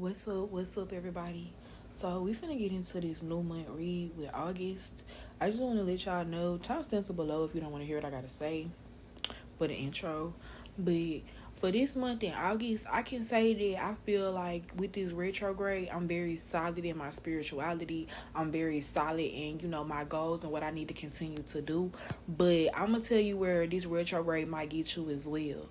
What's up, everybody? So we finna get into this new month read with August. I just want to let y'all know, timestamps are below if you don't want to hear what I gotta say for the intro. But for this month in August, I can say that I feel like with this retrograde, I'm very solid in my spirituality. I'm very solid in, my goals and what I need to continue to do. But I'm gonna tell you where this retrograde might get you as well.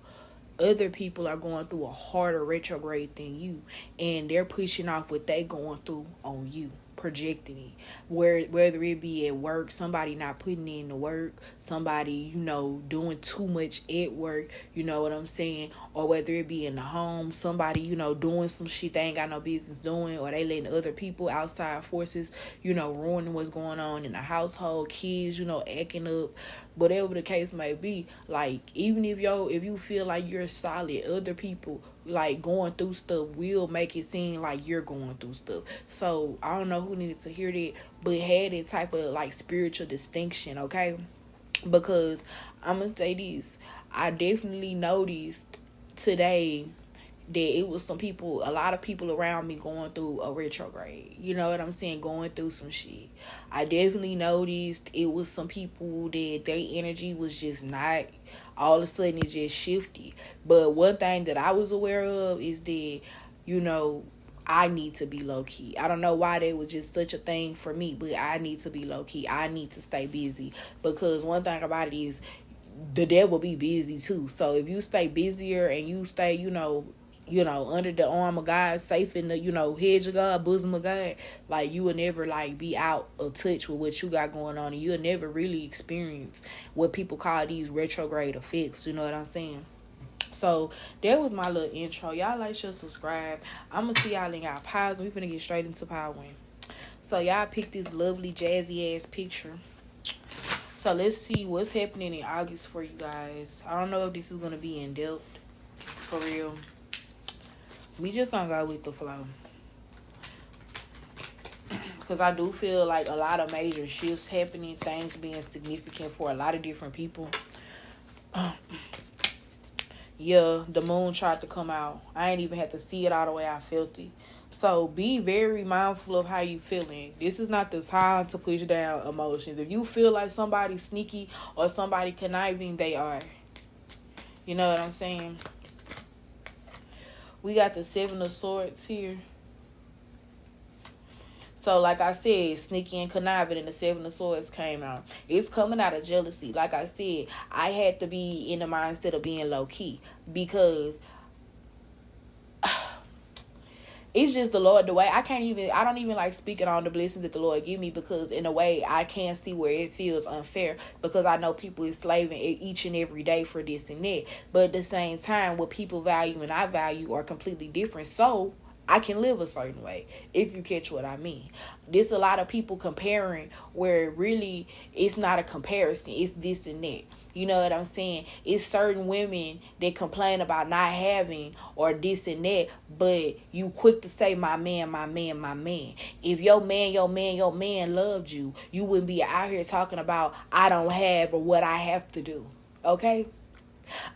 Other people are going through a harder retrograde than you, and they're pushing off what they going through on you, projecting it. Whether it be at work, somebody not putting in the work, somebody doing too much at work, you know what I'm saying, or whether it be in the home, somebody doing some shit they ain't got no business doing, or they letting other people, outside forces, ruining what's going on in the household, kids, acting up, whatever the case may be. Like, even if you feel like you're solid, other people like going through stuff will make it seem like you're going through stuff. So I don't know who needed to hear that, but had that type of like spiritual distinction, okay? Because I'm gonna say this, I definitely noticed today that it was a lot of people around me going through a retrograde. You know what I'm saying? Going through some shit. I definitely noticed it was some people that their energy was just not, all of a sudden it just shifted. But one thing that I was aware of is that, I need to be low key. I don't know why that was just such a thing for me, but I need to be low key. I need to stay busy, because one thing about it is the devil be busy too. So if you stay busier and you stay, under the arm of God, safe in the, hedge of God, bosom of God, like, you will never, like, be out of touch with what you got going on, and you'll never really experience what people call these retrograde effects, you know what I'm saying? So, that was my little intro. Y'all like, share, subscribe. I'm gonna see y'all in y'all piles. We finna get straight into Power Win. So, y'all picked this lovely, jazzy-ass picture. So, let's see what's happening in August for you guys. I don't know if this is gonna be in depth, for real. We just gonna go with the flow, because I do feel like a lot of major shifts happening, things being significant for a lot of different people. Yeah, the moon tried to come out. I ain't even had to see it all the way. I felt it. So be very mindful of how you feeling. This is not the time to push down emotions. If you feel like somebody sneaky or somebody conniving, they are. You know what I'm saying? We got the Seven of Swords here. So, like I said, sneaky and conniving, and the Seven of Swords came out. It's coming out of jealousy. Like I said, I had to be in the mindset of being low-key, because it's just the Lord, the way I don't even like speaking on the blessings that the Lord give me, because in a way I can't see where it feels unfair, because I know people is slaving each and every day for this and that. But at the same time, what people value and I value are completely different. So I can live a certain way, if you catch what I mean. There's a lot of people comparing where really it's not a comparison. It's this and that. You know what I'm saying? It's certain women that complain about not having or this and that, but you quick to say, my man, my man, my man. If your man loved you, you wouldn't be out here talking about I don't have or what I have to do. Okay?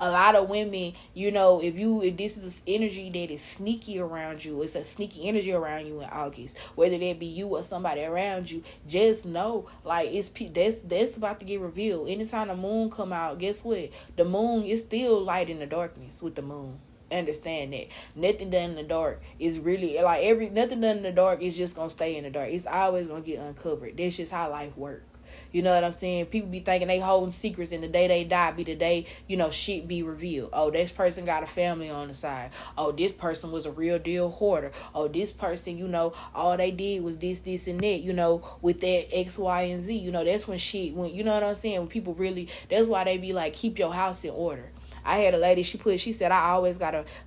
A lot of women, if this is this energy that is sneaky around you, it's a sneaky energy around you in August, whether that be you or somebody around you, just know, like, that's about to get revealed. Anytime the moon come out, guess what? The moon is still light in the darkness with the moon. Understand that nothing done in the dark is really like nothing done in the dark is just gonna stay in the dark. It's always gonna get uncovered. That's just how life works. You know what I'm saying? People be thinking they holding secrets, and the day they die be the day, shit be revealed. Oh, this person got a family on the side. Oh, this person was a real deal hoarder. Oh, this person, all they did was this, and that, with that X, Y, and Z. That's when you know what I'm saying? When people really, that's why they be like, keep your house in order. I had a lady, she said,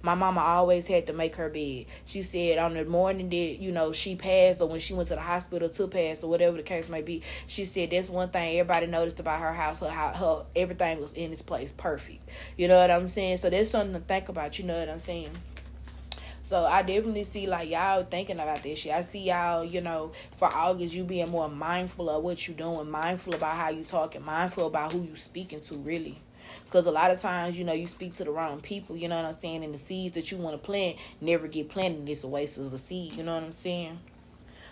my mama always had to make her bed. She said on the morning that, she passed, or when she went to the hospital to pass, or whatever the case may be, she said that's one thing everybody noticed about her house, her everything was in its place, perfect. You know what I'm saying? So that's something to think about, you know what I'm saying? So I definitely see, like, y'all thinking about this shit. I see y'all, for August, you being more mindful of what you doing, mindful about how you talking, mindful about who you speaking to, really. Because a lot of times, you speak to the wrong people, you know what I'm saying? And the seeds that you want to plant never get planted. It's a waste of a seed, you know what I'm saying?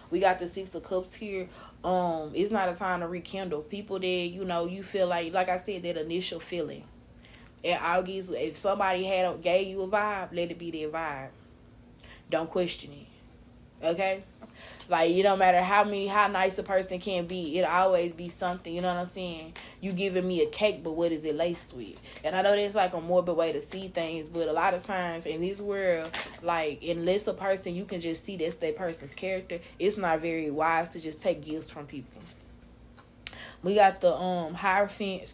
We got the Six of Cups here. It's not a time to rekindle. People that, you feel like I said, that initial feeling. And if somebody gave you a vibe, let it be their vibe. Don't question it. Okay? Like, it don't matter how nice a person can be, it'll always be something, you know what I'm saying? You giving me a cake, but what is it laced with? And I know that's like a morbid way to see things, but a lot of times in this world, like, unless a person, you can just see that's their person's character, it's not very wise to just take gifts from people. We got the Hierophant,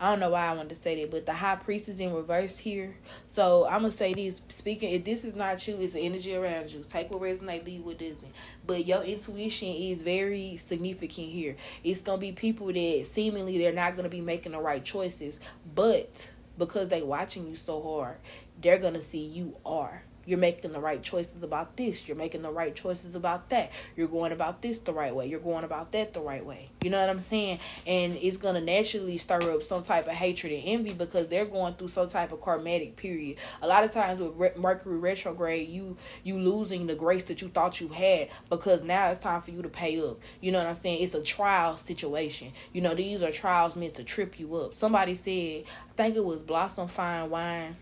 I don't know why I wanted to say that, but the High Priestess in reverse here. So I'm gonna say this, speaking, if this is not you, it's the energy around you. Take what resonates, leave what doesn't. But your intuition is very significant here. It's gonna be people that seemingly they're not gonna be making the right choices, but because they watching you so hard, they're gonna see you are. You're making the right choices about this. You're making the right choices about that. You're going about this the right way. You're going about that the right way. You know what I'm saying? And it's going to naturally stir up some type of hatred and envy because they're going through some type of karmatic period. A lot of times with Mercury retrograde, you losing the grace that you thought you had because now it's time for you to pay up. You know what I'm saying? It's a trial situation. These are trials meant to trip you up. Somebody said, I think it was Blossom Fine Wine.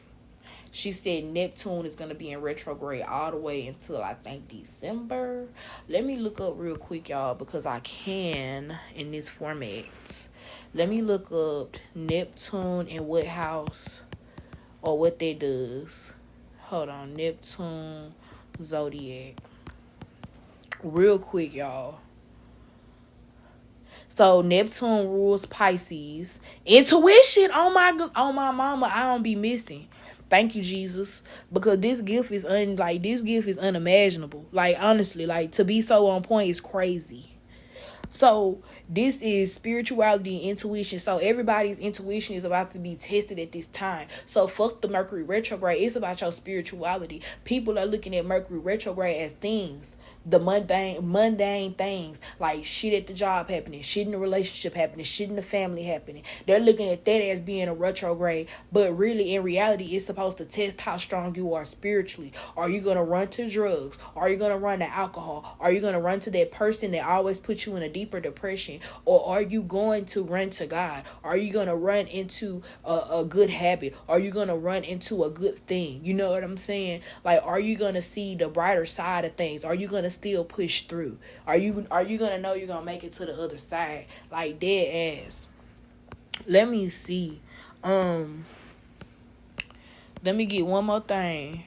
She said Neptune is going to be in retrograde all the way until, I think, December. Let me look up real quick, y'all, because I can in this format. Let me look up Neptune and what house or what that does. Hold on. Neptune Zodiac. Real quick, y'all. So Neptune rules Pisces. Intuition. Oh my mama, I don't be missing. Thank you, Jesus, because this gift is unimaginable. Like, honestly, like, to be so on point is crazy. So this is spirituality and intuition. So everybody's intuition is about to be tested at this time. So fuck the Mercury retrograde. It's about your spirituality. People are looking at Mercury retrograde as things. The mundane things, like shit at the job happening, shit in the relationship happening, shit in the family happening. They're looking at that as being a retrograde, but really in reality it's supposed to test how strong you are spiritually. Are you going to run to drugs? Are you going to run to alcohol? Are you going to run to that person that always puts you in a deeper depression? Or are you going to run to God? Are you going to run into a good habit? Are you going to run into a good thing? You know what I'm saying? Like, are you going to see the brighter side of things? Are you going to still push through? Are you gonna know you're gonna make it to the other side? Like, dead ass. Let me see. Let me get one more thing.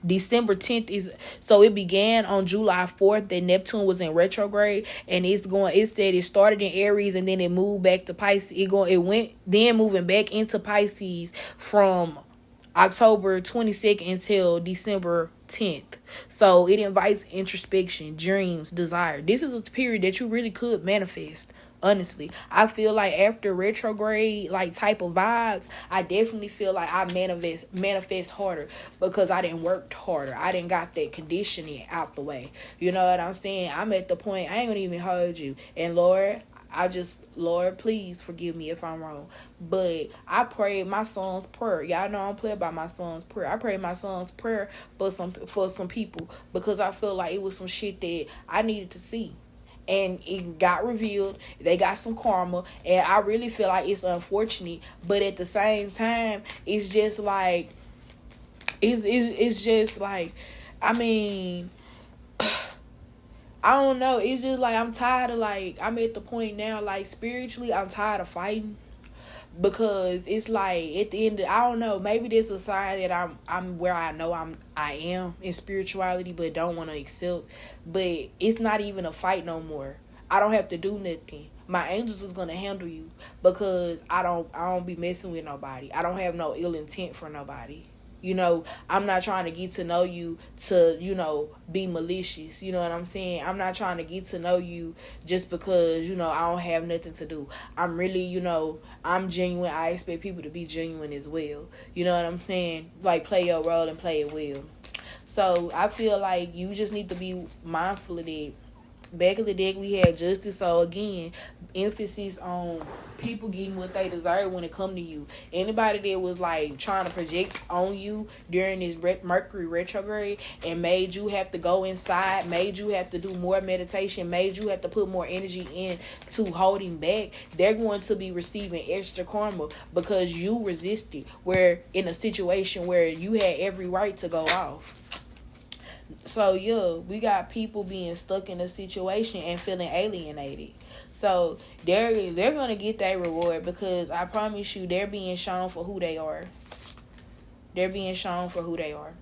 December 10th is, so it began on July 4th that Neptune was in retrograde, and it said it started in Aries and then it moved back to Pisces. It went then moving back into Pisces from October 22nd until December 10th. So it invites introspection, dreams, desire. This is a period that you really could manifest. Honestly, I feel like after retrograde, like, type of vibes, I definitely feel like I manifest harder because I didn't work harder. I didn't got that conditioning out the way. You know what I'm saying? I'm at the point, I ain't gonna even hold you. And Lord, please forgive me if I'm wrong. But I prayed my son's prayer. Y'all know I don't play about my son's prayer. I prayed my son's prayer for some people because I feel like it was some shit that I needed to see. And it got revealed. They got some karma. And I really feel like it's unfortunate. But at the same time, it's just like, it's just like, I mean, I don't know. It's just like, I'm tired of, like, I'm at the point now, like, spiritually, I'm tired of fighting. Because it's like, at the end of, I don't know, maybe there's a sign that I'm where I know I am in spirituality, but don't want to accept. But it's not even a fight no more. I don't have to do nothing. My angels is gonna handle you because I don't be messing with nobody. I don't have no ill intent for nobody. I'm not trying to get to know you to, be malicious. You know what I'm saying? I'm not trying to get to know you just because, I don't have nothing to do. I'm really, I'm genuine. I expect people to be genuine as well. You know what I'm saying? Like, play your role and play it well. So I feel like you just need to be mindful of that. back in the day we had justice. So again, emphasis on people getting what they deserve when it come to you. Anybody that was like trying to project on you during this Mercury retrograde and made you have to go inside, made you have to do more meditation, made you have to put more energy in to holding back, they're going to be receiving extra karma because you resisted. Where in a situation where you had every right to go off. So yeah, we got people being stuck in a situation and feeling alienated. So they're gonna get that reward because I promise you they're being shown for who they are. They're being shown for who they are.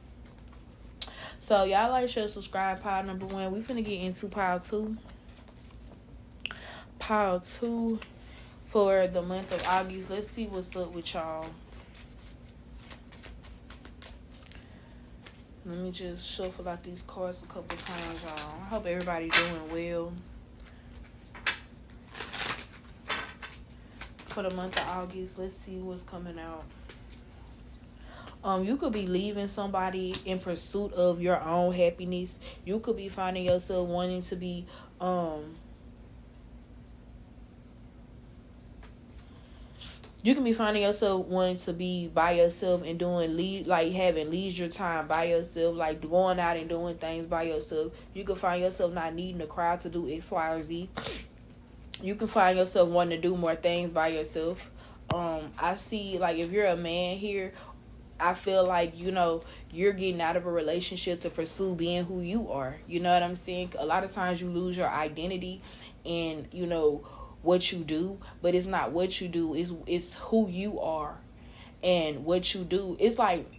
So y'all like, share, subscribe, pile number 1. We finna get into pile 2. Pile 2 for the month of August. Let's see what's up with y'all. Let me just shuffle out these cards a couple times, y'all. I hope everybody doing well. For the month of August, let's see what's coming out. You could be leaving somebody in pursuit of your own happiness. You could be finding yourself wanting to be you can be finding yourself wanting to be by yourself and doing having leisure time by yourself, like going out and doing things by yourself. You can find yourself not needing a crowd to do X, Y, or Z. You can find yourself wanting to do more things by yourself. I see, like, if you're a man here, I feel like, you're getting out of a relationship to pursue being who you are. You know what I'm saying? A lot of times you lose your identity and, what you do, but it's not what you do, it's who you are. And what you do, it's like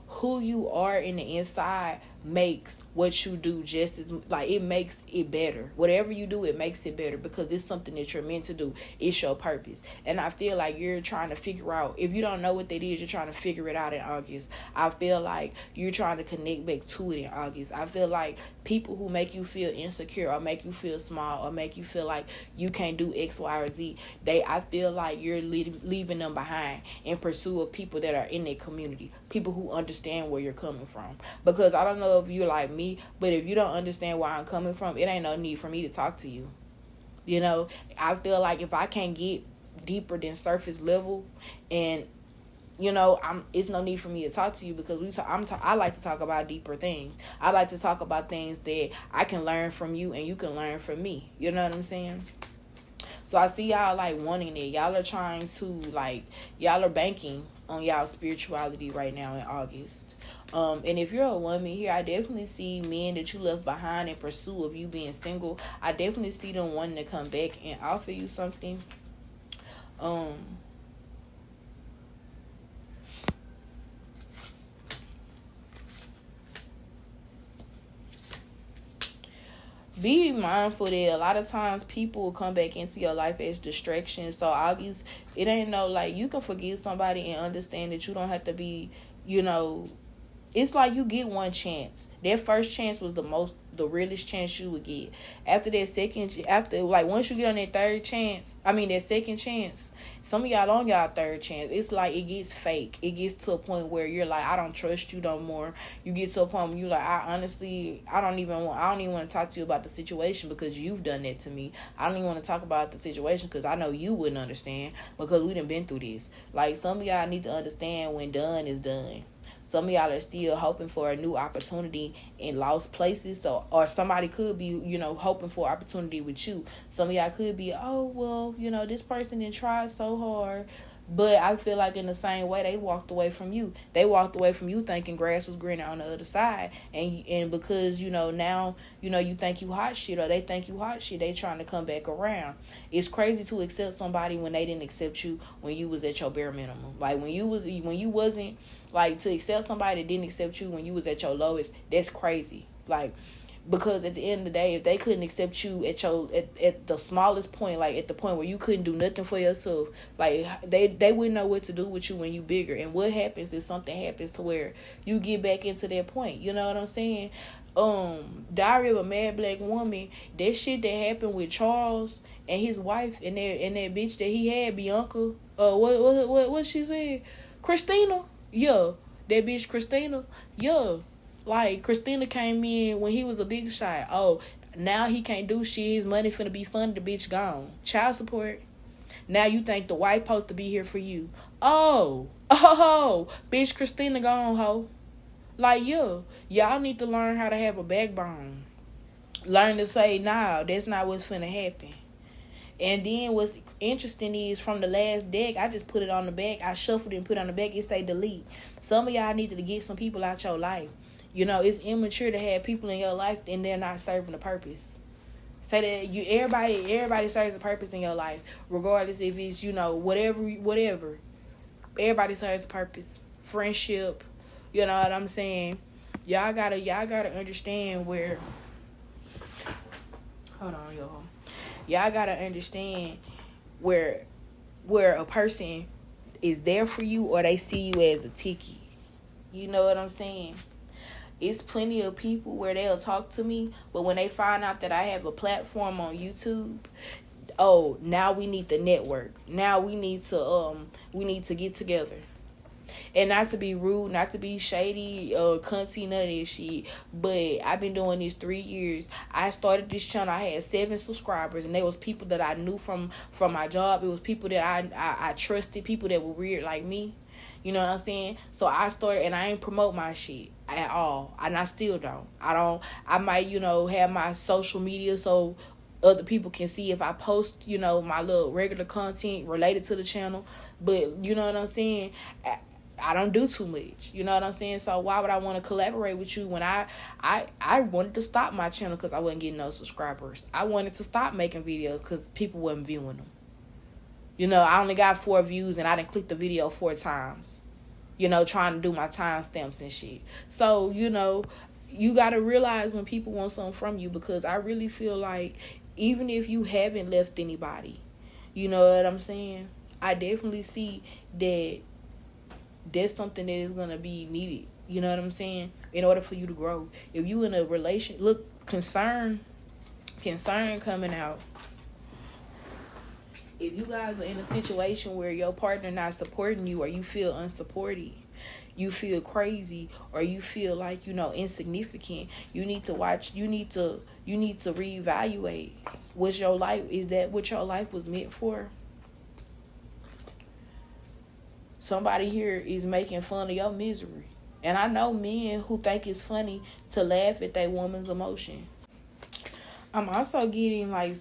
who you are in the inside makes what you do just as, like, it makes it better. Whatever you do, it makes it better because it's something that you're meant to do. It's your purpose. And I feel like you're trying to figure out, if you don't know what that is, you're trying to figure it out in August. I feel like you're trying to connect back to it in August. I feel like people who make you feel insecure or make you feel small or make you feel like you can't do X, Y, or Z, I feel like you're leaving them behind in pursuit of people that are in their community, people who understand where you're coming from. Because I don't know if you're like me, but if you don't understand where I'm coming from, it ain't no need for me to talk to you. I feel like if I can't get deeper than surface level, and it's no need for me to talk to you because I like to talk about deeper things. I like to talk about things that I can learn from you and you can learn from me. You know what I'm saying? So I see y'all like wanting it. Y'all are trying to y'all are banking on y'all spirituality right now in August. And if you're a woman here, I definitely see men that you left behind in pursuit of you being single. I definitely see them wanting to come back and offer you something. Be mindful that a lot of times people will come back into your life as distractions. So August, it ain't you can forgive somebody and understand that you don't have to be, it's like you get one chance. That first chance was the realest chance you would get. After that once you get on that that second chance, some of y'all on y'all third chance, it's like it gets fake. It gets to a point where you're like, I don't trust you no more. You get to a point where you're like, I don't even want to talk to you about the situation because you've done that to me. I don't even want to talk about the situation because I know you wouldn't understand because we done been through this. Like, some of y'all need to understand when done is done. Some of y'all are still hoping for a new opportunity in lost places. Or somebody could be, hoping for opportunity with you. Some of y'all could be, this person didn't try so hard. But I feel like in the same way, they walked away from you. They walked away from you thinking grass was greener on the other side. And because, now, you think you hot shit or they think you hot shit, they trying to come back around. It's crazy to accept somebody when they didn't accept you when you was at your bare minimum. Like, when you wasn't, to accept somebody that didn't accept you when you was at your lowest, that's crazy. Because at the end of the day, if they couldn't accept you at the smallest point, at the point where you couldn't do nothing for yourself, they wouldn't know what to do with you when you bigger. And what happens is something happens to where you get back into that point. You know what I'm saying? Diary of a Mad Black Woman, that shit that happened with Charles and his wife and that bitch that he had, Bianca, what she said? Christina? Yeah. That bitch Christina? Yeah. Christina came in when he was a big shot. Oh, Now he can't do shit. His money finna be funded. The bitch gone. Child support. Now you think the wife supposed to be here for you. Oh, bitch, Christina gone, ho. Like, yeah, y'all need to learn how to have a backbone. Learn to say, nah, that's not what's finna happen. And then what's interesting is from the last deck, I just put it on the back. I shuffled it and put it on the back. It say delete. Some of y'all needed to get some people out your life. You know, it's immature to have people in your life and they're not serving the purpose. Say that everybody serves a purpose in your life, regardless if it's, you know, whatever. Everybody serves a purpose. Friendship, you know what I'm saying? Y'all gotta understand where. Hold on, y'all. Y'all gotta understand where a person is there for you or they see you as a ticket. You know what I'm saying? It's plenty of people where they'll talk to me, but when they find out that I have a platform on YouTube, oh, now we need the network. Now we need to get together. And not to be rude, not to be shady, cunty, none of this shit. But I've been doing this 3 years. I started this channel. I had 7 subscribers, and there was people that I knew from my job. It was people that I trusted, people that were weird like me. You know what I'm saying? So I started, and I ain't promote my shit at all. And I still don't. I might, you know, have my social media so other people can see if I post, you know, my little regular content related to the channel. But, you know what I'm saying? I don't do too much. You know what I'm saying? So why would I want to collaborate with you when I wanted to stop my channel because I wasn't getting no subscribers. I wanted to stop making videos because people wasn't viewing them. You know, I only got 4 views and I didn't click the video 4 times. You know, trying to do my timestamps and shit. So, you know, you got to realize when people want something from you, because I really feel like even if you haven't left anybody, you know what I'm saying? I definitely see that that's something that is going to be needed. You know what I'm saying? In order for you to grow. If you in a relation, look, concern coming out. If you guys are in a situation where your partner not supporting you, or you feel unsupported, you feel crazy, or you feel like, you know, insignificant, you need to reevaluate. What's your life? Is that what your life was meant for? Somebody here is making fun of your misery. And I know men who think it's funny to laugh at that woman's emotion. I'm also getting like,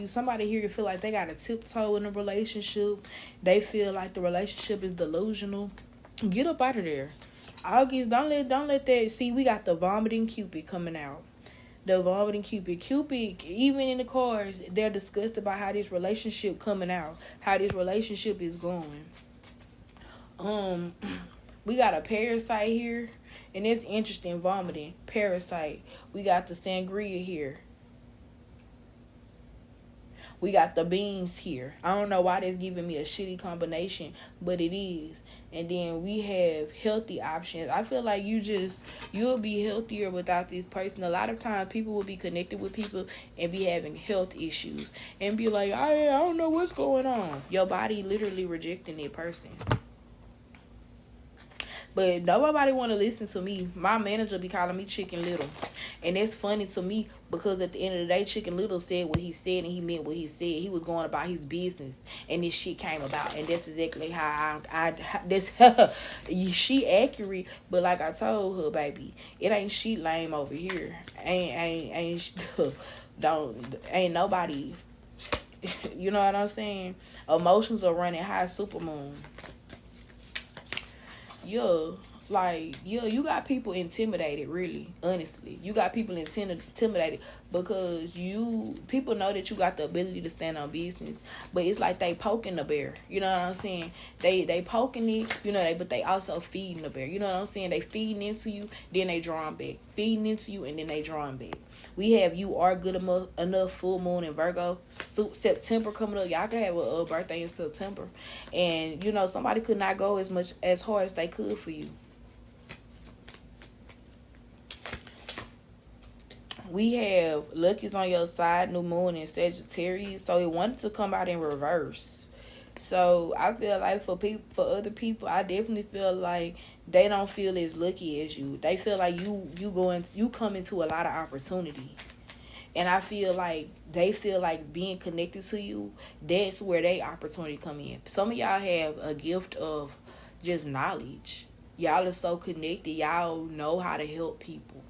somebody here feel like they got a tiptoe in a relationship. They feel like the relationship is delusional. Get up out of there. August, don't let that, see, we got the vomiting Cupid coming out. The vomiting Cupid, even in the cards, they're disgusted by how this relationship coming out, how this relationship is going. We got a parasite here. And it's interesting, vomiting, parasite. We got the sangria here. We got the beans here. I don't know why that's giving me a shitty combination, but it is. And then we have healthy options. I feel like you'll be healthier without this person. A lot of times people will be connected with people and be having health issues and be like, I don't know what's going on. Your body literally rejecting that person. But nobody want to listen to me. My manager be calling me Chicken Little. And that's funny to me because at the end of the day, Chicken Little said what he said and he meant what he said. He was going about his business and this shit came about. And that's exactly how she accurate. But like I told her, baby, it ain't she lame over here. Ain't nobody. You know what I'm saying? Emotions are running high, supermoon. You got people intimidated, really, honestly. You got people intimidated because people know that you got the ability to stand on business, but it's like they poking the bear. You know what I'm saying? They poking it, you know, but they also feeding the bear. You know what I'm saying? They feeding into you, then they drawing back. Feeding into you, and then they drawing back. We have You Are Good Enough, full moon in Virgo. September coming up. Y'all can have a birthday in September. And, you know, somebody could not go as hard as they could for you. We have Lucky's on your side, new moon in Sagittarius. So it wanted to come out in reverse. So I feel like for other people, I definitely feel like they don't feel as lucky as you. They feel like you come into a lot of opportunity. And I feel like they feel like being connected to you, that's where they opportunity come in. Some of y'all have a gift of just knowledge. Y'all are so connected. Y'all know how to help people.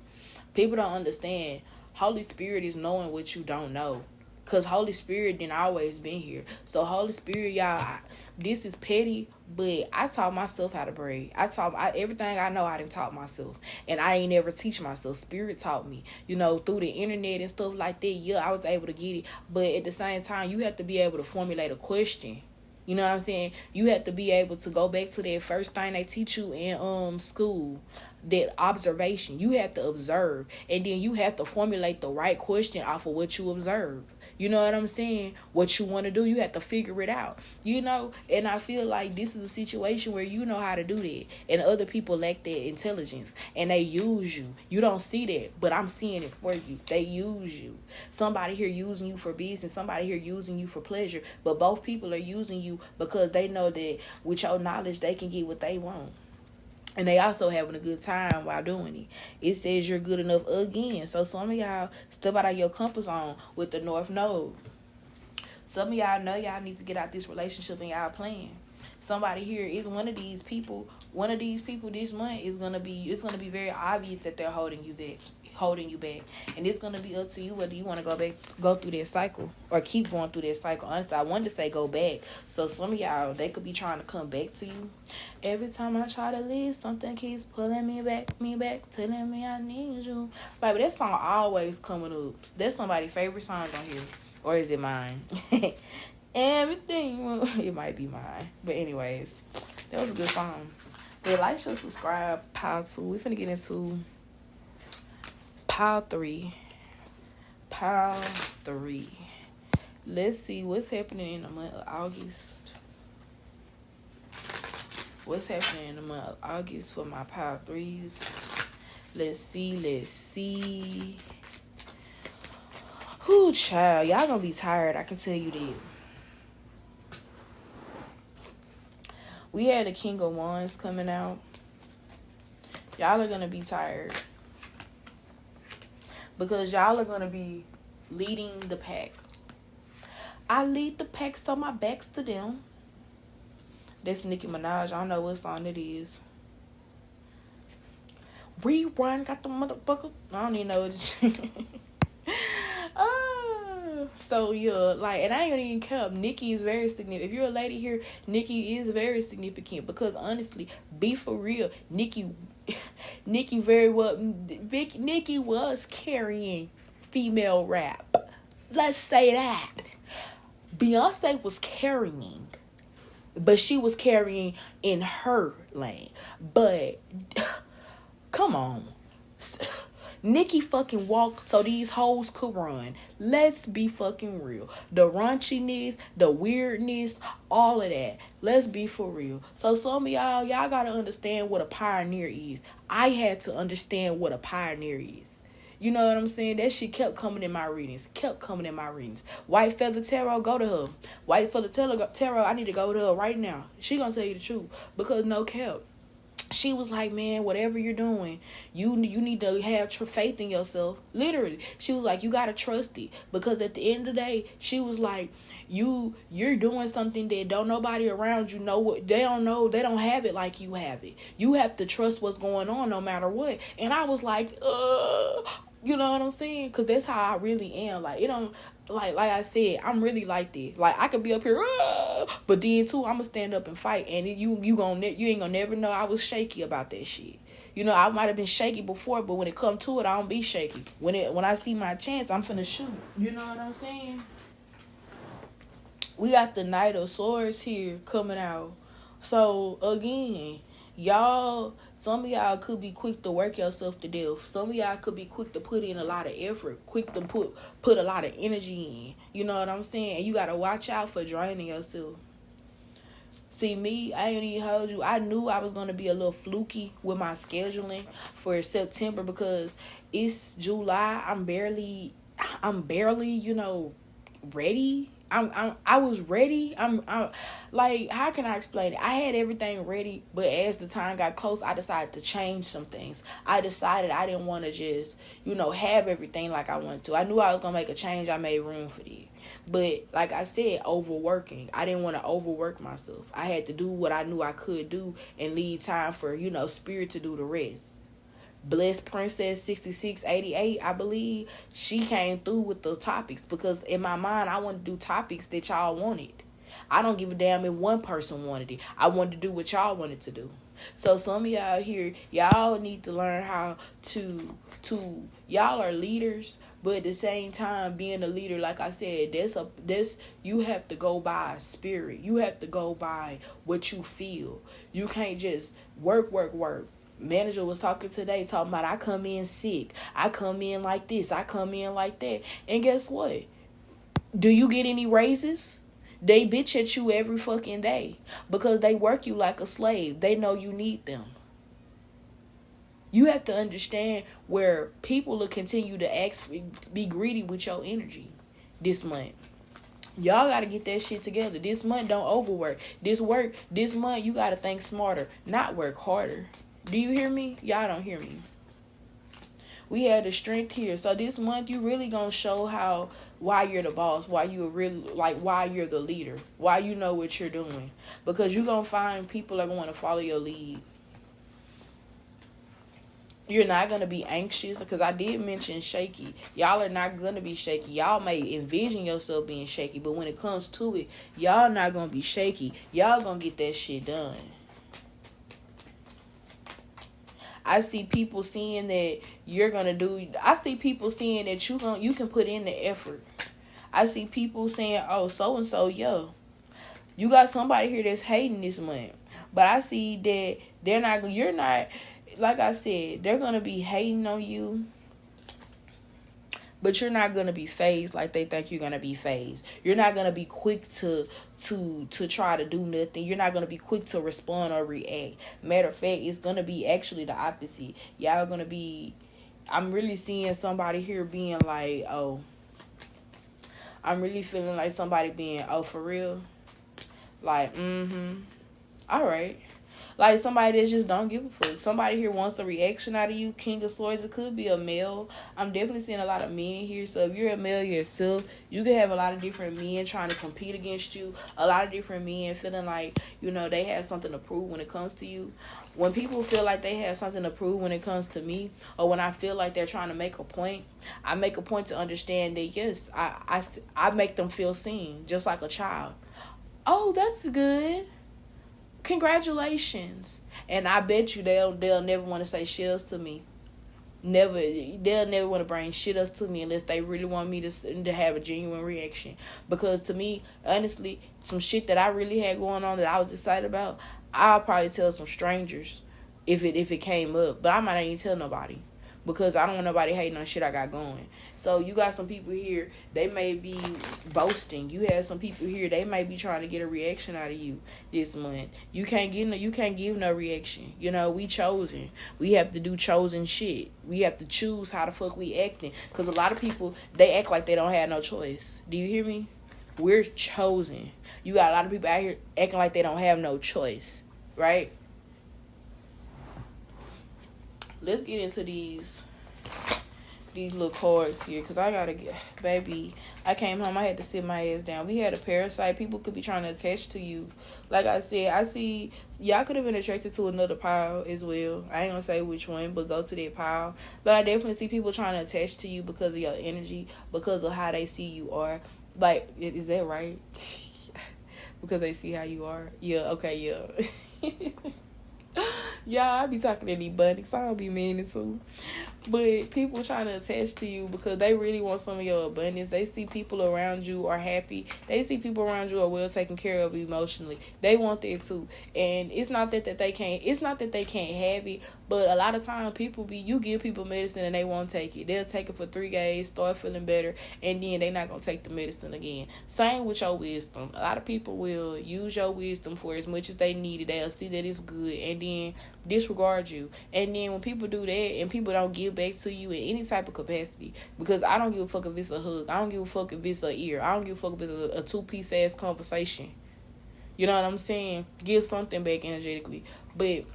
People don't understand. Holy Spirit is knowing what you don't know. Because Holy Spirit didn't always been here. So Holy Spirit, y'all, this is petty, but I taught myself how to pray. Everything I know, I done taught myself. And I ain't never teach myself. Spirit taught me. Through the internet and stuff like that, yeah, I was able to get it. But at the same time, you have to be able to formulate a question. You know what I'm saying? You have to be able to go back to that first thing they teach you in school, that observation. You have to observe, and then you have to formulate the right question off of what you observe. You know what I'm saying? What you want to do, you have to figure it out. And I feel like this is a situation where you know how to do that, and other people lack that intelligence, and they use you. You don't see that, but I'm seeing it for you. They use you. Somebody here using you for business, somebody here using you for pleasure, but both people are using you because they know that with your knowledge, they can get what they want. And they also having a good time while doing it. It says you're good enough again. So some of y'all step out of your comfort zone with the North Node. Some of y'all know y'all need to get out this relationship and y'all plan. Somebody here is one of these people. One of these people this month it's gonna be very obvious that they're holding you back. And it's gonna be up to you whether you want to go through that cycle or keep going through that cycle. Honestly, I wanted to say go back. So some of y'all, they could be trying to come back to you. Every time I try to leave, something keeps pulling me back, telling me I need you. Baby, that song always coming up. That's somebody's favorite song on here, or is it mine? Everything, it might be mine. But anyways, that was a good song. But like, share, subscribe, pile 2. We finna get into pile 3. Let's see what's happening in the month of August. What's happening in the month of August for my pile 3s? Let's see. Whoo, child. Y'all gonna be tired. I can tell you that. We had the King of Wands coming out. Y'all are gonna be tired. Because y'all are gonna be leading the pack. I lead the pack, so my back's to them. That's Nicki Minaj. I don't know what song it is. Rerun got the motherfucker. I don't even know what so yeah, like, and I ain't even care. Nicki is very significant. If you're a lady here, Nicki is very significant because honestly, be for real, Nicki was carrying female rap. Let's say that. Beyonce was carrying, but she was carrying in her lane. But come on. Nicki fucking walked so these hoes could run. Let's be fucking real. The raunchiness, the weirdness, all of that. Let's be for real. So some of y'all gotta understand what a pioneer is. I had to understand what a pioneer is. You know what I'm saying? That shit kept coming in my readings. White Feather Tarot, go to her. White Feather Tarot, I need to go to her right now. She gonna tell you the truth. Because no cap. She was like, man, whatever you're doing, you need to have faith in yourself. Literally. She was like, you got to trust it. Because at the end of the day, she was like, you're doing something that don't nobody around you know what they don't know. They don't have it like you have it. You have to trust what's going on no matter what. And I was like, you know what I'm saying? Because that's how I really am. Like, it don't... Like I said, I'm really like that. Like, I could be up here, but then too, I'm gonna stand up and fight. And you ain't gonna never know I was shaky about that shit. I might have been shaky before, but when it come to it, I don't be shaky. When I see my chance, I'm finna shoot. You know what I'm saying? We got the Knight of Swords here coming out. So again, y'all, some of y'all could be quick to work yourself to death. Some of y'all could be quick to put in a lot of effort, quick to put a lot of energy in. You know what I'm saying? And you got to watch out for draining yourself. See, me, I ain't even hold you. I knew I was going to be a little fluky with my scheduling for September because it's July. I'm barely, ready. I was ready. I'm like, how can I explain it? I had everything ready, but as the time got close, I decided to change some things. I decided I didn't want to just, have everything like I wanted to. I knew I was gonna make a change. I made room for that. But like I said, overworking. I didn't want to overwork myself. I had to do what I knew I could do and leave time for, spirit to do the rest. Blessed Princess 6688, I believe, she came through with the topics, because in my mind I want to do topics that y'all wanted. I don't give a damn if one person wanted it. I wanted to do what y'all wanted to do. So some of y'all here, y'all need to learn how to y'all are leaders, but at the same time, being a leader, like I said, you have to go by spirit. You have to go by what you feel. You can't just work. Manager was talking today, talking about, I come in sick, I come in like this, I come in like that. And guess what? Do you get any raises? They bitch at you every fucking day because they work you like a slave. They know you need them. You have to understand where people will continue to be greedy with your energy this month. Y'all got to get that shit together. This month, don't overwork. This month, you got to think smarter, not work harder. Do you hear me? Y'all don't hear me. We have the strength here. So this month, you really gonna show why you're the boss, why you're the leader, why you know what you're doing. Because you're gonna find people that want to follow your lead. You're not going to be anxious, because I did mention shaky. Y'all are not going to be shaky. Y'all may envision yourself being shaky, but when it comes to it, y'all not going to be shaky. Y'all going to get that shit done. I see people seeing that I see people seeing that you can put in the effort. I see people saying, oh, so-and-so, yo. You got somebody here that's hating this month. But I see that you're not, like I said, they're going to be hating on you. But you're not going to be phased like they think you're going to be phased. You're not going to be quick to try to do nothing. You're not going to be quick to respond or react. Matter of fact, it's going to be actually the opposite. Y'all going to be, I'm really seeing somebody here being like, oh, I'm really feeling like somebody being, oh, for real? Like, all right. Like somebody that just don't give a fuck. Somebody here wants a reaction out of you. King of Swords, it could be a male. I'm definitely seeing a lot of men here. So if you're a male yourself, you could have a lot of different men trying to compete against you. A lot of different men feeling like, they have something to prove when it comes to you. When people feel like they have something to prove when it comes to me, or when I feel like they're trying to make a point, I make a point to understand that, yes, I make them feel seen, just like a child. Oh, that's good. Congratulations. And I bet you they'll never want to say shit else to me. They'll never want to bring shit else to me unless they really want me to have a genuine reaction. Because to me, honestly, some shit that I really had going on that I was excited about, I'll probably tell some strangers if it came up. But I might not even tell nobody, because I don't want nobody hating on shit I got going. So you got some people here, they may be boasting. You have some people here, they may be trying to get a reaction out of you this month. You can't give no reaction. We chosen. We have to do chosen shit. We have to choose how the fuck we acting. Because a lot of people, they act like they don't have no choice. Do you hear me? We're chosen. You got a lot of people out here acting like they don't have no choice. Right? Let's get into these little cards here, because I gotta get, baby, I came home, I had to sit my ass down. We had a parasite. People could be trying to attach to you. Like I said, I see y'all could have been attracted to another pile as well. I ain't gonna say which one, but go to that pile. But I definitely see people trying to attach to you because of your energy, because of how they see you are. Like, is that right? Because they see how you are. Yeah, okay, yeah. Yeah, I be talking to these bunnies, so I don't be meaning to. But people trying to attach to you because they really want some of your abundance. They see people around you are happy. They see people around you are well taken care of emotionally. They want that too. And it's not that they can't have it, but a lot of times you give people medicine and they won't take it. They'll take it for 3 days, start feeling better, and then they're not going to take the medicine again. Same with your wisdom. A lot of people will use your wisdom for as much as they need it. They'll see that it's good, and then disregard you. And then when people do that and people don't give back to you in any type of capacity, because I don't give a fuck if it's a hug, I don't give a fuck if it's a ear, I don't give a fuck if it's a two-piece ass conversation. You know what I'm saying? Give something back energetically. But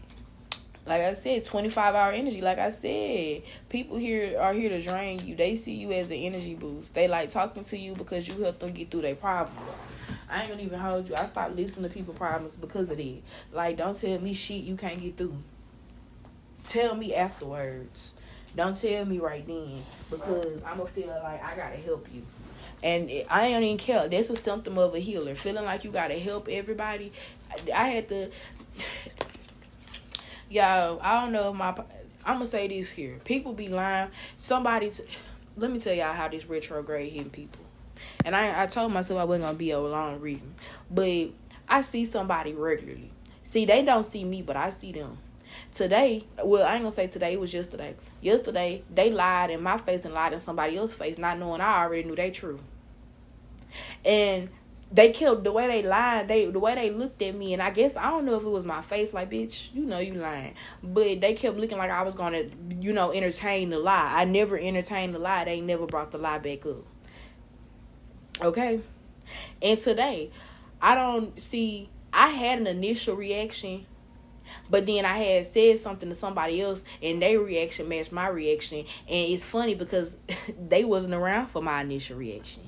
like I said, 25-hour energy. Like I said, people here are here to drain you. They see you as an energy boost. They like talking to you because you help them get through their problems. I ain't gonna even hold you. I stopped listening to people's problems because of that. Like, don't tell me shit you can't get through. Tell me afterwards. Don't tell me right then, because I'm gonna feel like I gotta help you. And I ain't even care. That's a symptom of a healer. Feeling like you gotta help everybody. I had to... Y'all, I don't know if I'm gonna say this here. People be lying. Let me tell y'all how this retrograde hitting people. And I told myself I wasn't gonna be a long reading. But I see somebody regularly. See, they don't see me, but I see them. Today, well, I ain't gonna say today, it was yesterday. Yesterday, they lied in my face and lied in somebody else's face, not knowing I already knew they true. And they killed the way they lied, the way they looked at me, and I guess I don't know if it was my face, like, bitch, you know you lying. But they kept looking like I was gonna, entertain the lie. I never entertained the lie. They never brought the lie back up. Okay? And today, I had an initial reaction, but then I had said something to somebody else, and their reaction matched my reaction. And it's funny because they wasn't around for my initial reaction.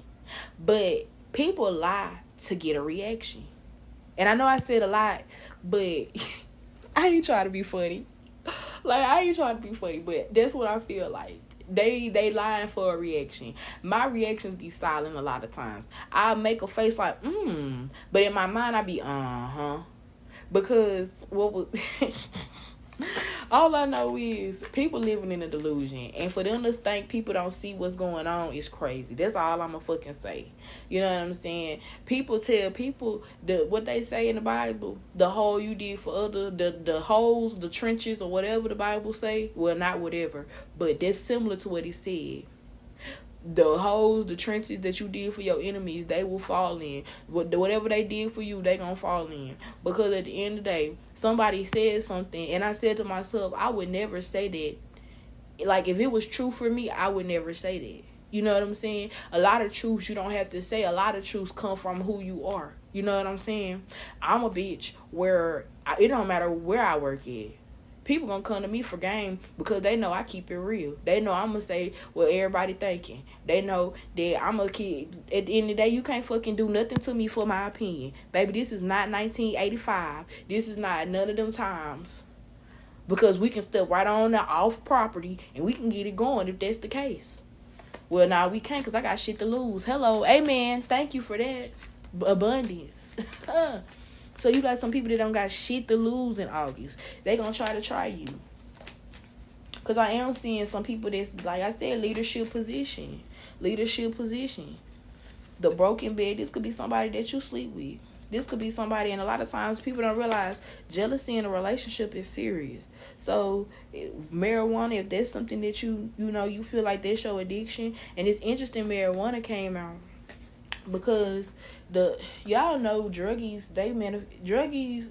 But people lie to get a reaction. And I know I said a lot, but I ain't trying to be funny. But that's what I feel like. They lying for a reaction. My reactions be silent a lot of times. I make a face like, but in my mind I be, because what was... All I know is people living in a delusion, and for them to think people don't see what's going on is crazy. That's all I'ma fucking say. You know what I'm saying? People tell people what they say in the Bible, the hole you did for other, the holes, the trenches, or whatever the Bible say. Well, not whatever, but that's similar to what he said. The holes, the trenches that you did for your enemies, they will fall in. Whatever they did for you, they gonna fall in. Because at the end of the day, somebody said something, and I said to myself, I would never say that. Like, if it was true for me, I would never say that. You know what I'm saying? A lot of truths you don't have to say. A lot of truths come from who you are. You know what I'm saying? I'm a bitch where it don't matter where I work at. People gonna come to me for game because they know I keep it real. They know I'm gonna say what everybody thinking. They know that I'm a kid. At the end of the day, you can't fucking do nothing to me for my opinion. Baby, this is not 1985. This is not none of them times. Because we can step right on the off property and we can get it going if that's the case. Well, nah, we can't because I got shit to lose. Hello, amen. Thank you for that. Abundance. So you got some people that don't got shit to lose in August. They gonna try you. Because I am seeing some people that's, like I said, leadership position. The broken bed, this could be somebody that you sleep with. This could be somebody, and a lot of times people don't realize jealousy in a relationship is serious. So marijuana, if that's something that you feel like that's your addiction, and it's interesting marijuana came out. Because y'all know druggies, druggies,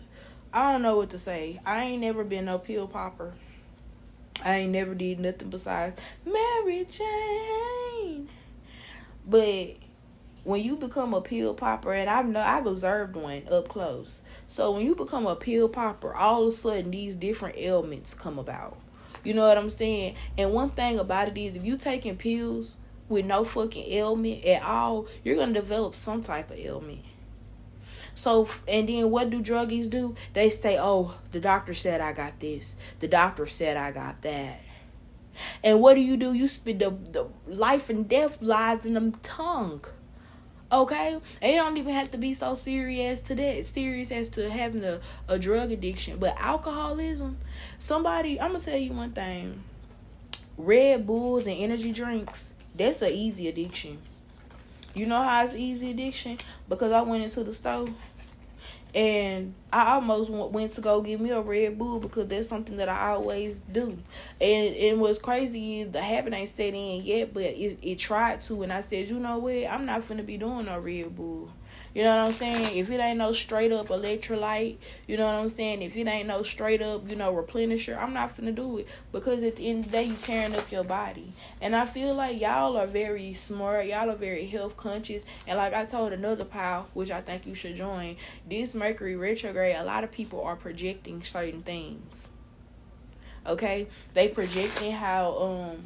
I don't know what to say. I ain't never been no pill popper. I ain't never did nothing besides Mary Jane. But when you become a pill popper, and I've observed one up close. So when you become a pill popper, all of a sudden these different ailments come about. You know what I'm saying? And one thing about it is, if you taking pills with no fucking ailment at all, you're going to develop some type of ailment. So, and then what do druggies do? They say, oh, the doctor said I got this. The doctor said I got that. And what do? You spit the life and death lies in the tongue. Okay? And it don't even have to be so serious as to having a drug addiction. But alcoholism, I'm going to tell you one thing. Red Bulls and energy drinks, that's an easy addiction. You know how it's easy addiction? Because I went into the store and I almost went to go get me a Red Bull because that's something that I always do. And what's crazy is the habit ain't set in yet, but it tried to. And I said, you know what? I'm not finna be doing no Red Bull. You know what I'm saying? If it ain't no straight up electrolyte, you know what I'm saying? If it ain't no straight up, replenisher, I'm not finna do it. Because at the end of the day, you tearing up your body. And I feel like y'all are very smart. Y'all are very health conscious. And like I told another pal, which I think you should join, this Mercury retrograde, a lot of people are projecting certain things. Okay? They projecting how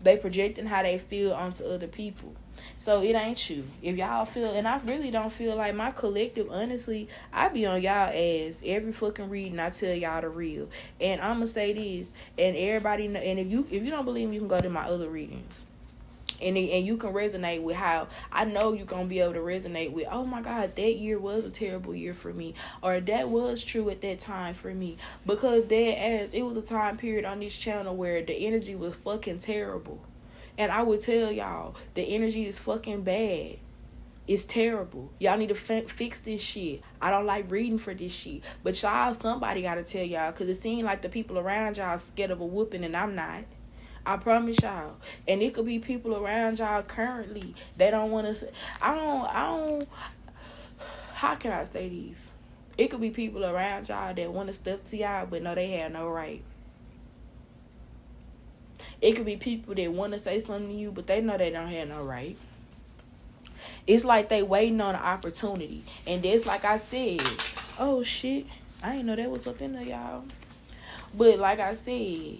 they feel onto other people. So it ain't you. If y'all feel, and I really don't feel like my collective, honestly, I be on y'all ass every fucking reading. I tell y'all the real. And I'ma say this, and everybody know, and if you don't believe me, you can go to my other readings. And you can resonate with how I know you're going to be able to resonate with, oh my God, that year was a terrible year for me. Or that was true at that time for me. Because it was a time period on this channel where the energy was fucking terrible. And I would tell y'all, the energy is fucking bad. It's terrible. Y'all need to fix this shit. I don't like reading for this shit. But y'all, somebody got to tell y'all. Because it seems like the people around y'all scared of a whooping and I'm not. I promise y'all. And it could be people around y'all currently. They don't want to. I don't. How can I say these? It could be people around y'all that want to step to y'all, but no, they have no right. It could be people that want to say something to you, but they know they don't have no right. It's like they waiting on an opportunity. And that's like I said. Oh, shit. I didn't know that was up in there, y'all. But like I said,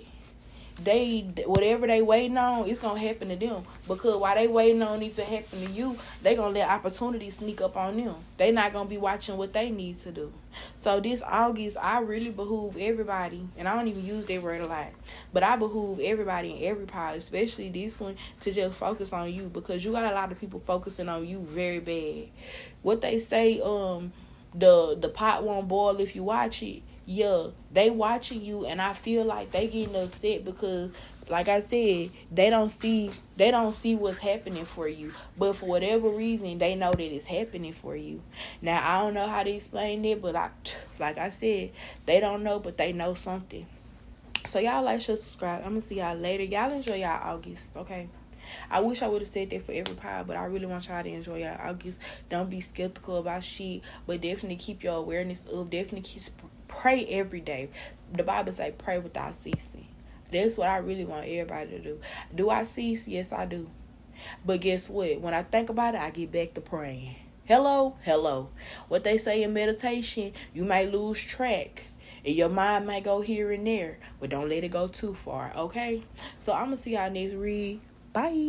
whatever they waiting on, it's gonna happen to them. Because while they waiting on it to happen to you, they gonna let opportunities sneak up on them. They not gonna be watching what they need to do. So this August, I really behoove everybody, and I don't even use that word a lot, but I behoove everybody in every part, especially this one, to just focus on you, because you got a lot of people focusing on you very bad. What they say, the pot won't boil if you watch it. Yeah, they watching you, and I feel like they getting upset because, like I said, they don't see what's happening for you. But for whatever reason, they know that it's happening for you. Now, I don't know how to explain it, but like I said, they don't know, but they know something. So y'all like, share, subscribe. I'm gonna see y'all later. Y'all enjoy y'all August, okay? I wish I would have said that for every pod, but I really want y'all to enjoy y'all August. Don't be skeptical about shit, but definitely keep your awareness up. Definitely pray every day. The Bible say pray without ceasing. That's what I really want everybody to do. Do I cease? Yes, I do. But guess what? When I think about it, I get back to praying. Hello. What they say in meditation, you might lose track. And your mind might go here and there. But don't let it go too far, okay? So I'm going to see y'all next read. Bye.